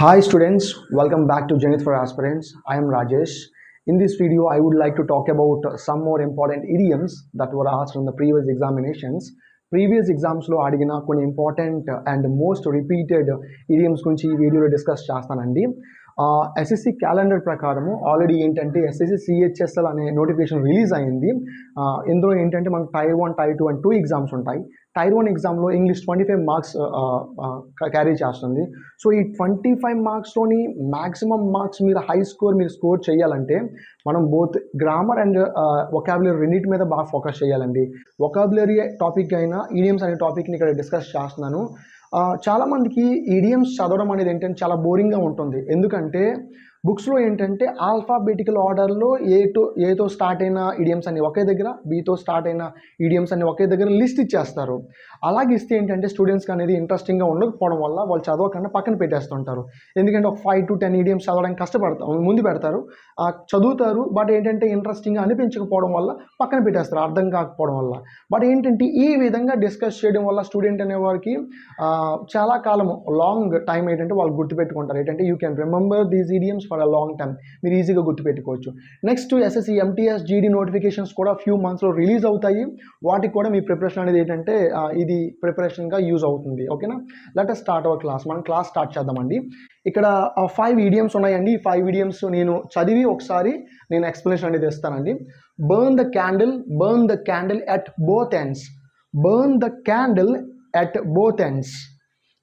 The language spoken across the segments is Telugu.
Hi students, welcome back to Zenith for Aspirants. I am Rajesh. In this video, I would like to talk about some more important idioms that were asked in the previous examinations. Previous exams లో అడిగిన కొన్ని important and most repeated idioms గురించి ఈ వీడియోలో డిస్కస్ చేస్తానండి. ఎస్ఎస్సి క్యాలెండర్ ప్రకారము ఆల్రెడీ ఏంటంటే ఎస్ఎస్సి సిహెచ్ఎస్ఎల్ అనే నోటిఫికేషన్ రిలీజ్ అయింది. ఇందులో ఏంటంటే మనకు టైర్ 1, టైర్ 2 అండ్ 2 ఎగ్జామ్స్ ఉంటాయి. టైర్ 1 ఎగ్జామ్లో ఇంగ్లీష్ 25 మార్క్స్ క్యారీ చేస్తుంది. సో ఈ 25 మార్క్స్లోని మ్యాక్సిమం మార్క్స్ మీరు హై స్కోర్ మీరు స్కోర్ చేయాలంటే మనం బోత్ గ్రామర్ అండ్ వొకాబులరీ రెండింటి మీద బాగా ఫోకస్ చేయాలండి. వొకాబులరీ టాపిక్ అయినా ఈడియమ్స్ అనే టాపిక్ని ఇక్కడ డిస్కస్ చేస్తున్నాను. చాలామందికి ఈడియమ్స్ చదవడం అనేది ఏంటంటే చాలా బోరింగ్గా ఉంటుంది. ఎందుకంటే బుక్స్లో ఏంటంటే ఆల్ఫాబెటికల్ ఆర్డర్లో ఏతో స్టార్ట్ అయిన ఈడియమ్స్ అన్ని ఒకే దగ్గర, బీతో స్టార్ట్ అయిన ఈడియమ్స్ అన్ని ఒకే దగ్గర లిస్ట్ ఇచ్చేస్తారు. అలాగే ఇస్తే ఏంటంటే స్టూడెంట్స్కి అనేది ఇంట్రెస్టింగ్గా ఉండకపోవడం వల్ల వాళ్ళు చదవకుండా పక్కన పెట్టేస్తుంటారు. ఎందుకంటే ఒక 5 to 10 ఈడియమ్స్ చదవడానికి కష్టపడతారు, ముందు పెడతారు, చదువుతారు. బట్ ఏంటంటే ఇంట్రెస్టింగ్గా అనిపించకపోవడం వల్ల పక్కన పెట్టేస్తారు, అర్థం కాకపోవడం వల్ల. బట్ ఏంటంటే ఈ విధంగా డిస్కస్ చేయడం వల్ల స్టూడెంట్ అనేవారికి చాలా కాలం లాంగ్ టైం ఏంటంటే వాళ్ళు గుర్తుపెట్టుకుంటారు. ఏంటంటే you can remember these idioms for a long time, మీరు ఈజీగా గుర్తుపెట్టుకోవచ్చు. నెక్స్ట్ ఎస్ఎస్సి ఎంటీఎస్ జీడీ నోటిఫికేషన్స్ కూడా ఫ్యూ మంత్స్లో రిలీజ్ అవుతాయి. వాటికి కూడా మీ ప్రిపరేషన్ అనేది ఏంటంటే ఇది ప్రిపరేషన్గా యూజ్ అవుతుంది. ఓకేనా, let us start our class. మనం క్లాస్ స్టార్ట్ చేద్దామండి. ఇక్కడ 5 ఈడియమ్స్ ఉన్నాయండి. ఈ 5 ఈడియమ్స్ నేను చదివి ఒకసారి నేను ఎక్స్ప్లెనేషన్ అనేది ఇస్తానండి. Burn the candle at both ends. Burn the candle at both ends.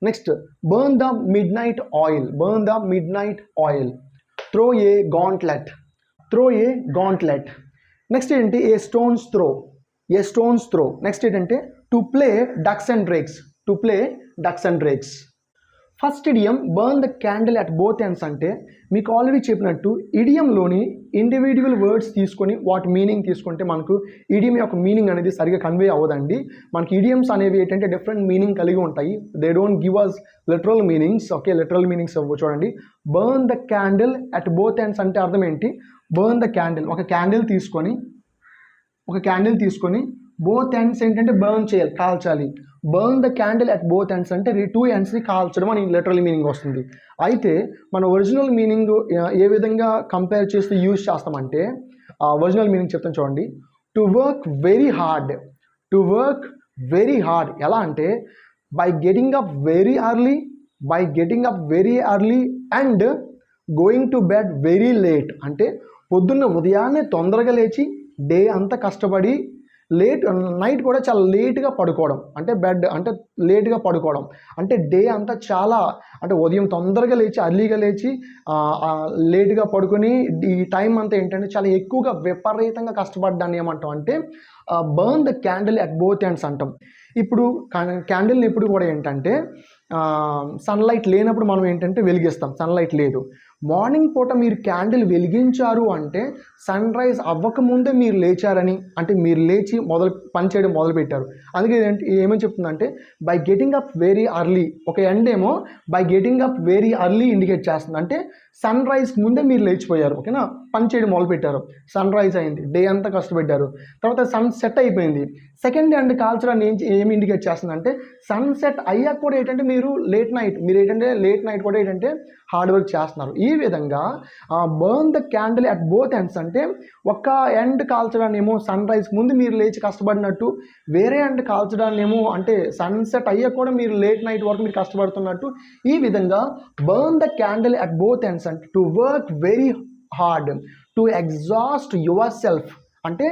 Next, burn the midnight oil. Throw a gauntlet. Next ఏంటి, ఏ స్టోన్స్ త్రో. నెక్స్ట్ ఏంటంటే to play ducks and drakes. First idiom burn the candle at both ends అంటే మీకు ఆల్రెడీ చెప్పినట్టు ఇడియంలోని ఇండివిజువల్ వర్డ్స్ తీసుకొని వాటి మీనింగ్ తీసుకుంటే మనకు ఇడియం యొక్క మీనింగ్ అనేది సరిగా కన్వే అవ్వదండి. మనకి ఇడియమ్స్ అనేవి ఏంటంటే డిఫరెంట్ మీనింగ్ కలిగి ఉంటాయి. They don't give us literal meanings. Okay, literal meanings చూడండి. Burn the candle at both ends అంటే అర్థం ఏంటి? బర్న్ ద క్యాండిల్, ఒక క్యాండిల్ తీసుకొని బోత్ ఎండ్స్ ఏంటంటే బర్న్ చేయాలి, కాల్చాలి. Burn the candle at both ends అంటే 2 ఎండ్స్ని కాల్చడం అని లిటరల్ మీనింగ్ వస్తుంది. అయితే మన ఒరిజినల్ మీనింగ్ ఏ విధంగా కంపేర్ చేస్తూ యూజ్ చేస్తామంటే ఒరిజినల్ మీనింగ్ చెప్తాను చూడండి. To work very hard. ఎలా అంటే by getting up very early and going to bed very late. అంటే ఉదయాన్నే తొందరగా లేచి డే అంతా కష్టపడి నైట్ కూడా చాలా లేట్గా పడుకోవడం. అంటే బెడ్ అంటే లేట్గా పడుకోవడం అంటే డే అంతా చాలా, అంటే ఉదయం తొందరగా లేచి అర్లీగా లేచి లేట్గా పడుకొని ఈ టైం అంతా ఏంటంటే చాలా ఎక్కువగా విపరీతంగా కష్టపడ్డాన్ని ఏమంటాం అంటే burn the candle at both ends అంటాం. ఇప్పుడు క్యాండిల్ని ఎప్పుడు కూడా ఏంటంటే సన్లైట్ లేనప్పుడు మనం ఏంటంటే వెలిగిస్తాం, సన్లైట్ లేదు. మార్నింగ్ పూట మీరు క్యాండిల్ వెలిగించారు అంటే సన్ రైజ్ అవ్వకముందే మీరు లేచారని, అంటే మీరు లేచి పని చేయడం మొదలుపెట్టారు. అందుకే ఏమని చెప్తుందంటే by getting up very early. ఒక ఎండ్ ఏమో by getting up very early indicate చేస్తుంది. అంటే సన్ రైజ్ ముందే మీరు లేచిపోయారు. ఓకేనా, పని చేయడం మొదలుపెట్టారు, సన్ రైజ్ అయింది, డే అంతా కష్టపెట్టారు, తర్వాత సన్ సెట్ అయిపోయింది. సెకండ్ ఎండ్ కాల్చడాన్ని ఏమి ఇండికేట్ చేస్తుంది అంటే సన్ సెట్ అయ్యాక కూడా ఏంటంటే మీరు లేట్ నైట్ కూడా ఏంటంటే హార్డ్ వర్క్ చేస్తున్నారు. ఈ విధంగా burn the candle at both ends అంటే ఒక ఎండ్ కాల్చడాన్ని ఏమో సన్ రైజ్ ముందు మీరు లేచి కష్టపడినట్టు, వేరే ఎండ్ కాల్చడాన్ని ఏమో అంటే సన్సెట్ అయ్యాక కూడా మీరు లేట్ నైట్ వరకు మీరు కష్టపడుతున్నట్టు. ఈ విధంగా burn the candle at both ends అంటే to work very hard, to exhaust yourself అంటే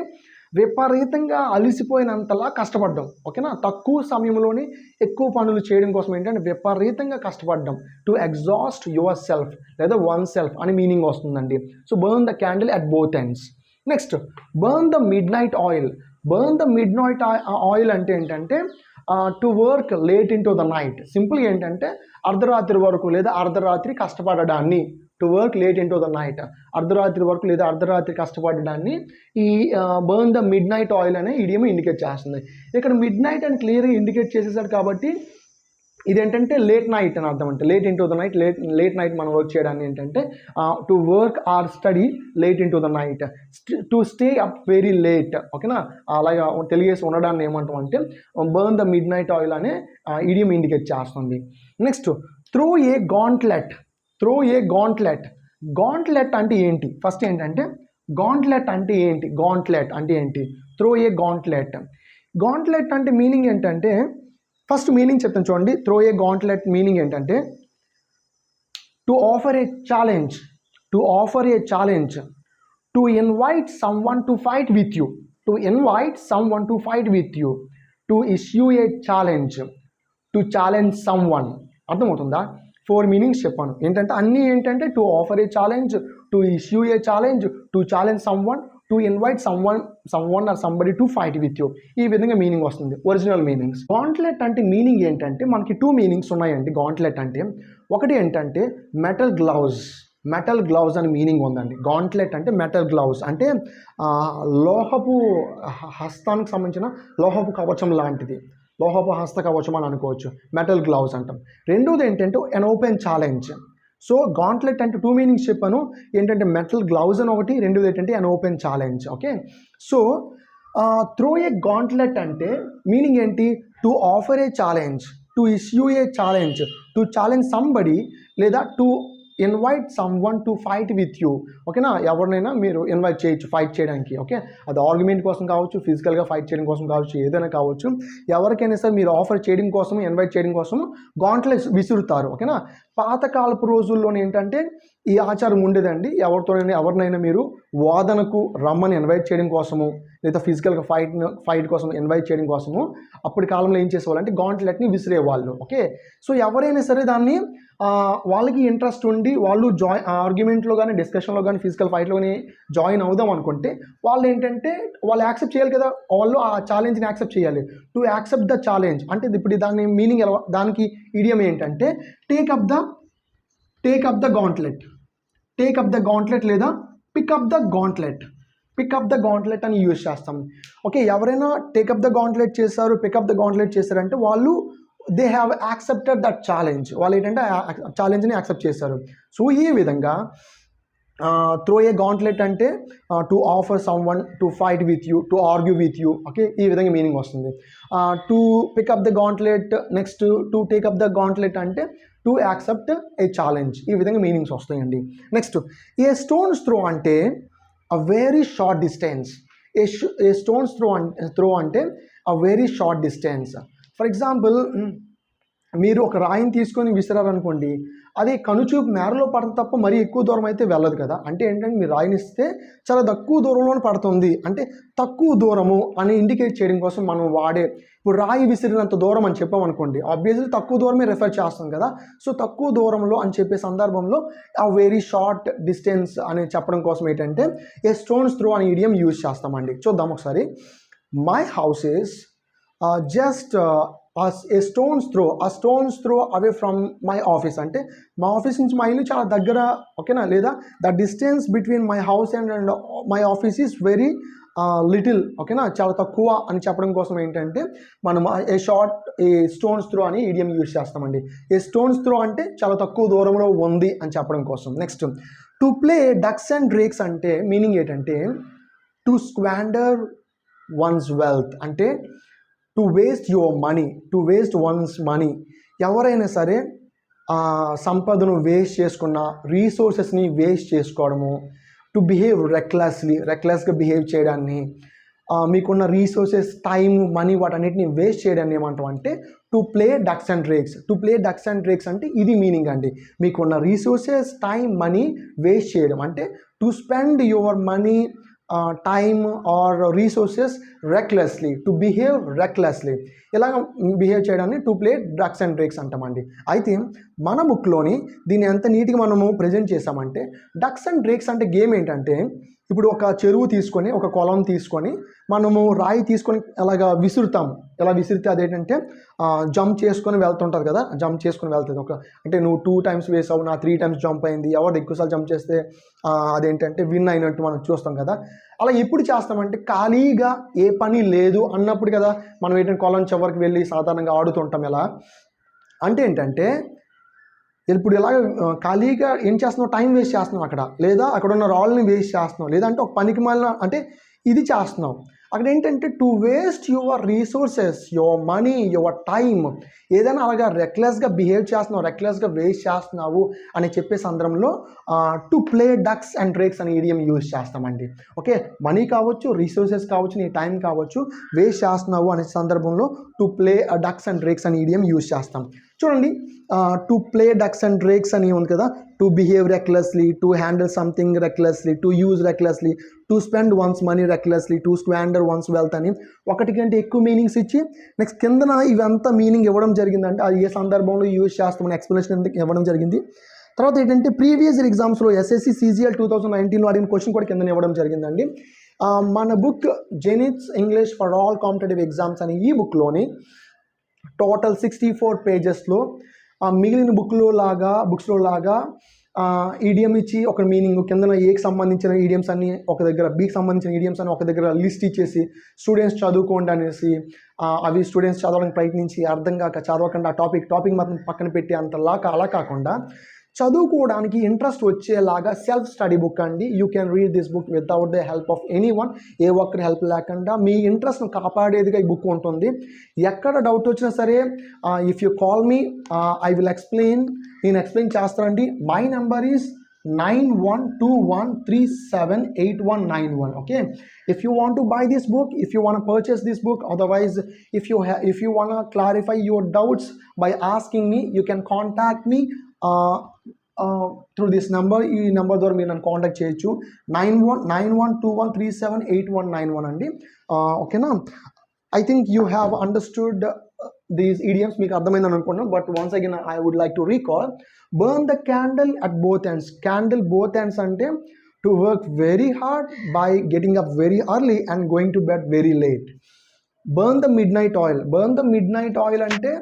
విపరీతంగా అలసిపోయినంతలా కష్టపడ్డం. ఓకేనా, తక్కువ సమయంలోనే ఎక్కువ పనులు చేయడం కోసం ఏంటంటే విపరీతంగా కష్టపడ్డం. టు ఎగ్జాస్ట్ యువర్ సెల్ఫ్ లేదా వన్ సెల్ఫ్ అని మీనింగ్ వస్తుందండి. So burn the candle at both ends. Next, burn the midnight oil అంటే ఏంటంటే to work late into the night. సింపుల్గా ఏంటంటే అర్ధరాత్రి వరకు లేదా అర్ధరాత్రి కష్టపడడాన్ని, to work late into the night, అర్ధరాత్రి వరకు లేదా అర్ధరాత్రి కష్టపడడాన్ని ఈ burn the midnight oil అనే ఇడియం ఇండికేట్ చేస్తుంది. ఇక్కడ మిడ్ నైట్ అని క్లియర్గా ఇండికేట్ చేసేసాడు కాబట్టి ఇదేంటంటే లేట్ నైట్ అని అర్థం. అంటే late into the night, late night మనం వర్క్ చేయడాన్ని ఏంటంటే to work are study late into the night, to stay up very late. ఓకేనా, అలాగా తెలియజేసి ఉండడాన్ని ఏమంటాం అంటే burn the midnight oil అనే ఇడియం ఇండికేట్ చేస్తుంది. Next, throw a gauntlet. Throw a gauntlet. Gauntlet అంటే ఏంటి? ఫస్ట్ ఏంటంటే గాంట్లెట్ అంటే ఏంటి? గాంట్లెట్ అంటే ఏంటి? Throw a gauntlet. గాంట్లెట్ అంటే మీనింగ్ ఏంటంటే, ఫస్ట్ మీనింగ్ చెప్తాను చూడండి. త్రో ఏ గాంట్లెట్ మీనింగ్ ఏంటంటే to offer a challenge, to offer a challenge, to invite someone to fight with you, to invite someone to fight with you, to issue a challenge, to challenge someone. అర్థమవుతుందా? 4 మీనింగ్స్ చెప్పాను. ఏంటంటే అన్నీ ఏంటంటే to offer a challenge, to issue a challenge, to challenge someone, to invite someone or somebody to fight with you. ఈ విధంగా మీనింగ్ వస్తుంది, ఒరిజినల్ మీనింగ్స్. గాంట్లెట్ అంటే మీనింగ్ ఏంటంటే మనకి 2 మీనింగ్స్ ఉన్నాయండి. గాంట్లెట్ అంటే ఒకటి ఏంటంటే మెటల్ గ్లౌజ్, మెటల్ గ్లౌజ్ అని మీనింగ్ ఉందండి. గాంట్లెట్ అంటే మెటల్ గ్లౌజ్ అంటే లోహపు హస్తానికి సంబంధించిన లోహపు కవచం లాంటిది, లోహపు హస్త కవచం అని అనుకోవచ్చు, మెటల్ గ్లౌజ్ అంటాం. రెండోది ఏంటంటే an open challenge. So gauntlet అంటే 2 మీనింగ్స్ చెప్పాను. ఏంటంటే మెటల్ గ్లౌజ్ అని ఒకటి, రెండోది ఏంటంటే an open challenge. Okay, so throw a gauntlet అంటే మీనింగ్ ఏంటి? To offer a challenge, to issue a challenge, to challenge somebody, లేదా to invite someone to fight with you. ఓకేనా? ఎవరినైనా మీరు ఇన్వైట్ చేయొచ్చు ఫైట్ చేయడానికి. ఓకే, అది ఆర్గ్యుమెంట్ కోసం కావచ్చు, ఫిజికల్గా ఫైట్ చేయడం కోసం కావచ్చు, ఏదైనా కావచ్చు. ఎవరికైనా సరే మీరు ఆఫర్ చేయడం కోసం, ఇన్వైట్ చేయడం కోసం గాంట్లెట్స్ విసురుతారు. ఓకేనా? పాతకాలపు రోజుల్లోనే ఏంటంటే ఈ ఆచారం ఉండేదండి. ఎవరినైనా మీరు వాదనకు రమ్మని ఇన్వైట్ చేయడం కోసము, లేదా ఫిజికల్గా ఫైట్ కోసం ఇన్వైట్ చేయడం కోసము అప్పటి కాలంలో ఏం చేసేవాళ్ళు అంటే గాంట్లెట్ని విసిరేవాళ్ళు. ఓకే, సో ఎవరైనా సరే దాన్ని వాళ్ళకి ఇంట్రెస్ట్ ఉండి వాళ్ళు ఆర్గ్యుమెంట్లో కానీ, డిస్కషన్లో కానీ, ఫిజికల్ ఫైట్లో కానీ జాయిన్ అవుదాం అనుకుంటే వాళ్ళు ఏంటంటే వాళ్ళు యాక్సెప్ట్ చేయాలి కదా, వాళ్ళు ఆ ఛాలెంజ్ని యాక్సెప్ట్ చేయాలి. టు యాక్సెప్ట్ ద ఛాలెంజ్ అంటే ఇప్పుడు దాని మీనింగ్ దానికి ఇడియం ఏంటంటే take up the gauntlet, take up the gauntlet లేదా pick up the gauntlet, pick up the gauntlet అని యూజ్ చేస్తాం. ఓకే, ఎవరైనా టేకప్ ద గాంట్లెట్ చేశారు, పికప్ ద గాంట్లెట్ చేశారంటే వాళ్ళు they have accepted that challenge. వాళ్ళు ఏంటంటే ఛాలెంజ్ని యాక్సెప్ట్ చేశారు. సో ఈ విధంగా త్రో ఏ గాంట్లెట్ అంటే to offer someone to fight with you, to argue with you. Okay, ఈ విధంగా మీనింగ్ వస్తుంది. To pick up the gauntlet, next to take up the gauntlet అంటే టు యాక్సెప్ట్ ఏ ఛాలెంజ్. ఈ విధంగా మీనింగ్స్ వస్తాయండి. నెక్స్ట్ ఏ స్టోన్స్ త్రో అంటే a very short distance. A stone's throw అంటే a very short distance. For example మీరు ఒక రాయిని తీసుకొని విసిరారనుకోండి, అది కనుచూపు మేరలో పడుతుంది తప్ప మరీ ఎక్కువ దూరం అయితే వెళ్ళదు కదా. అంటే ఏంటంటే మీరు రాయిని ఇస్తే చాలా తక్కువ దూరంలోనే పడుతుంది, అంటే తక్కువ దూరము అని ఇండికేట్ చేయడం కోసం మనం వాడే, ఇప్పుడు రాయి విసిరినంత దూరం అని చెప్పామనుకోండి, ఆబ్వియస్లీ తక్కువ దూరమే రెఫర్ చేస్తాం కదా. సో తక్కువ దూరంలో అని చెప్పే సందర్భంలో ఆ వెరీ షార్ట్ డిస్టెన్స్ అని చెప్పడం కోసం ఏంటంటే ఏ స్టోన్స్ త్రో అనే ఇడియం యూజ్ చేస్తామండి. చూద్దాం ఒకసారి. My house is just a stone's throw away from my office అంటే మా ఆఫీస్ నుంచి మా ఇల్లు చాలా దగ్గర. ఓకేనా? లేదా the distance between my house and my office is very little. ఓకేనా? చాలా తక్కువ అని చెప్పడం కోసం ఏంటంటే మనం ఏ స్టోన్స్ త్రో అని ఇడియం యూజ్ చేస్తామండి. ఏ స్టోన్స్ త్రో అంటే చాలా తక్కువ దూరంలో ఉంది అని చెప్పడం కోసం. Next to play ducks and drakes అంటే మీనింగ్ ఏంటంటే టు స్క్వాండర్ వన్స్ వెల్త్ అంటే to waste your money, to waste once money. ఎవరైనా సరే సంపదను వేస్ట్ చేసుకున్న, రీసోర్సెస్ని వేస్ట్ చేసుకోవడము, టు బిహేవ్ రెక్లెస్గా బిహేవ్ చేయడాన్ని, మీకున్న రీసోర్సెస్, టైం, మనీ వాటన్నిటిని వేస్ట్ చేయడాన్ని ఏమంటాం అంటే to play ducks and drakes. To play ducks and drakes అంటే ఇది మీనింగ్ అండి. మీకున్న రీసోర్సెస్, టైం, మనీ వేస్ట్ చేయడం అంటే to spend your money, time or resources recklessly, to behave recklessly. ఇలాగ బిహేవ్ చేయడాన్ని to play ducks and drakes అంటామండి. అయితే మన బుక్లోని దీన్ని ఎంత నీట్గా మనము ప్రజెంట్ చేసామంటే డక్స్ అండ్ డ్రేక్స్ అంటే గేమ్ ఏంటంటే ఇప్పుడు ఒక చెరువు తీసుకొని, ఒక కొలం తీసుకొని మనము రాయి తీసుకొని అలాగా విసురుతాము. ఎలా విసిరితే అదేంటంటే జంప్ చేసుకొని వెళ్తుంటుంది కదా, జంప్ చేసుకొని వెళ్తుంది. అంటే నువ్వు 2 టైమ్స్ వేసావు, నా 3 టైమ్స్ జంప్ అయింది, ఎవరు ఎక్కువసార్లు జంప్ చేస్తే అదేంటంటే విన్ అయినట్టు మనం చూస్తాం కదా. అలా ఎప్పుడు చేస్తామంటే ఖాళీగా ఏ పని లేదు అన్నప్పుడు కదా మనం ఏంటంటే కొలం చివరికి వెళ్ళి సాధారణంగా ఆడుతుంటాం. ఎలా అంటే ఏంటంటే ఇప్పుడు ఇలాగ ఖాళీగా ఏం చేస్తున్నావు, టైం వేస్ట్ చేస్తున్నావు అక్కడ, లేదా అక్కడ ఉన్న రాళ్ళని వేస్ట్ చేస్తున్నావు, లేదంటే ఒక పనికి మాలిన అంటే ఇది చేస్తున్నావు. అక్కడ ఏంటంటే to waste your resources, your money, your time, ఏదైనా అలాగా రెక్లెస్గా బిహేవ్ చేస్తున్నావు, రెక్లెస్గా వేస్ట్ చేస్తున్నావు అని చెప్పే సందర్భంలో to play ducks and drakes అనే ఈడియం యూజ్ చేస్తామండి. ఓకే, మనీ కావచ్చు, రీసోర్సెస్ కావచ్చు, నీ టైం కావచ్చు, వేస్ట్ చేస్తున్నావు అనే సందర్భంలో to play ducks and drakes అనే ఈడియం యూజ్ చేస్తాం. చూడండి, to play ducks and drakes అని ఉంది కదా, to behave recklessly, to handle something recklessly, to use recklessly, to spend one's money recklessly, to squander one's wealth అని ఒకటి కంటే ఎక్కువ మీనింగ్స్ ఇచ్చి నెక్స్ట్ కిందన ఇవంతా మీనింగ్ ఇవ్వడం జరిగిందంటే అది ఏ సందర్భంలో యూజ్ చేస్తామని ఎక్స్ప్లెనేషన్ ఎందుకు ఇవ్వడం జరిగింది. తర్వాత ఏంటంటే ప్రీవియస్ ఎగ్జామ్స్లో SSC CGL 2019లో అడిగిన క్వశ్చన్ కూడా కింద ఇవ్వడం జరిగిందండి. మన book Zenith's English for all competitive exams అని ఈ బుక్లోని టోటల్ 64 పేజెస్లో మిగిలిన బుక్స్లో లాగా ఈడియం ఇచ్చి ఒక మీనింగ్ కిందన ఏకి సంబంధించిన ఈడియమ్స్ అన్ని ఒక దగ్గర, బికి సంబంధించిన ఈడియమ్స్ అని ఒక దగ్గర లిస్ట్ ఇచ్చేసి స్టూడెంట్స్ చదువుకోండి అనేసి అవి స్టూడెంట్స్ చదవడానికి ప్రయత్నించి అర్థం కాక చదవకుండా టాపిక్ మాత్రం పక్కన పెట్టి అలా కాకుండా చదువుకోవడానికి ఇంట్రెస్ట్ వచ్చేలాగా సెల్ఫ్ స్టడీ బుక్ అండి. You can read this book without the help of anyone, ఏ ఒక్కరి హెల్ప్ లేకుండా మీ ఇంట్రెస్ట్ను కాపాడేదిగా ఈ బుక్ ఉంటుంది. ఎక్కడ డౌట్ వచ్చినా సరే if you call me I will explain, నేను ఎక్స్ప్లెయిన్ చేస్తానండి. My number is 9121378191. Okay, if you want to buy this book, if you want to purchase this book, otherwise if you want to clarify your doubts by asking me, you can contact me through this number. ఈ నెంబర్ ద్వారా మీరు నన్ను కాంటాక్ట్ చేయొచ్చు. 9121378191 అండి. ఓకేనా, I think you have understood these idioms. మీకు అర్థమైందని అనుకుంటున్నాను. But once again I would like to recall, burn the candle at both ends. Candle both ends అంటే to work very hard by getting up very early and going to bed very late. Burn the midnight oil. Burn the midnight oil అంటే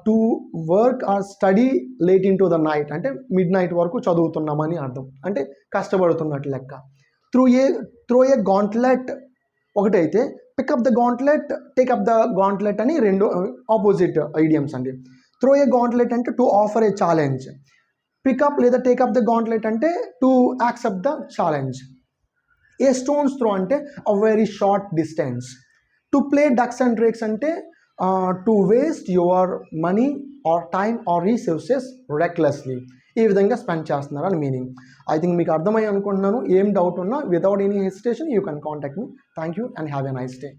to work are study late into the night, అంటే మిడ్ నైట్ వరకు చదువుతున్నామని అర్థం, అంటే కష్టపడుతున్నట్టు లెక్క. త్రో ఏ గాంట్లెట్ ఒకటైతే pick up the gauntlet, take up the gauntlet అని రెండు ఆపోజిట్ ఐడియమ్స్ అండి. త్రో ఏ గాంట్లెట్ అంటే to offer a challenge, pick up లేదా టేకప్ ద గాంట్లెట్ అంటే to accept the challenge. A stone's throw అంటే a very short distance. To play ducks and drakes అంటే to waste your money or time or resources రెక్లెస్లీ, ఈ విధంగా స్పెండ్ చేస్తున్నారు అని మీనింగ్. ఐ థింక్ మీకు అర్థమయ్యి అనుకుంటున్నాను. ఏం డౌట్ ఉన్నా without any hesitation you can contact me. Thank you and have a nice day.